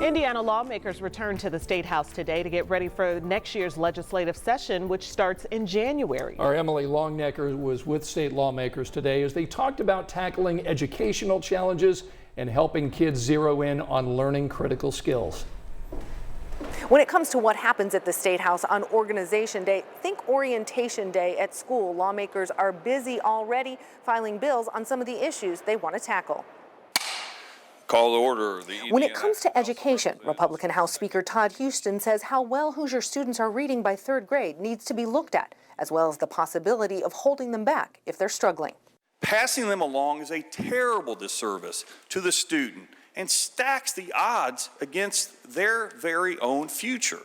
Indiana lawmakers returned to the Statehouse today to get ready for next year's legislative session, which starts in January. Our Emily Longnecker was with state lawmakers today as they talked about tackling educational challenges and helping kids zero in on learning critical skills. When it comes to what happens at the Statehouse on Organization Day, think Orientation Day at school. Lawmakers are busy already filing bills on some of the issues they want to tackle. Call to order. When it comes to education, Republican House Speaker Todd Houston says how well Hoosier students are reading by third grade needs to be looked at, as well as the possibility of holding them back if they're struggling. Passing them along is a terrible disservice to the student and stacks the odds against their very own future.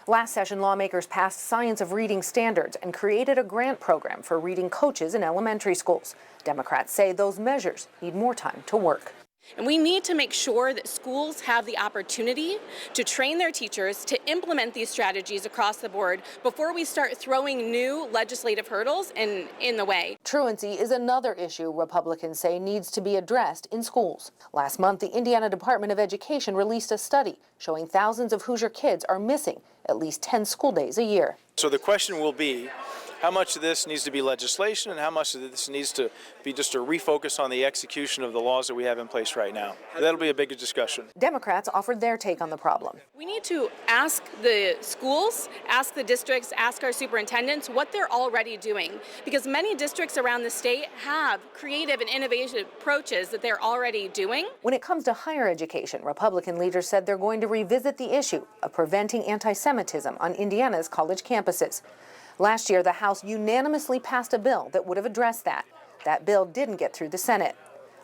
Last session, lawmakers passed Science of Reading standards and created a grant program for reading coaches in elementary schools. Democrats say those measures need more time to work. And we need to make sure that schools have the opportunity to train their teachers to implement these strategies across the board before we start throwing new legislative hurdles in the way. Truancy is another issue Republicans say needs to be addressed in schools. Last month, the Indiana Department of Education released a study showing thousands of Hoosier kids are missing at least 10 school days a year. So the question will be, how much of this needs to be legislation and how much of this needs to be just a refocus on the execution of the laws that we have in place right now? That'll be a bigger discussion. Democrats offered their take on the problem. We need to ask the schools, ask the districts, ask our superintendents what they're already doing, because many districts around the state have creative and innovative approaches that they're already doing. When it comes to higher education, Republican leaders said they're going to revisit the issue of preventing anti-Semitism on Indiana's college campuses. Last year, the House unanimously passed a bill that would have addressed that. That bill didn't get through the Senate.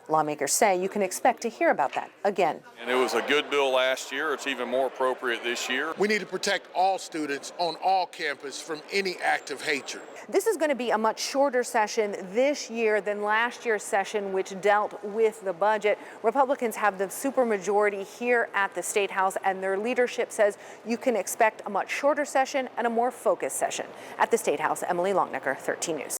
Lawmakers say you can expect to hear about that again. And it was a good bill last year. It's even more appropriate this year. We need to protect all students on all campus from any act of hatred. This is going to be a much shorter session this year than last year's session, which dealt with the budget. Republicans have the supermajority here at the Statehouse, and their leadership says you can expect a much shorter session and a more focused session. At the Statehouse, Emily Longnecker, 13 News.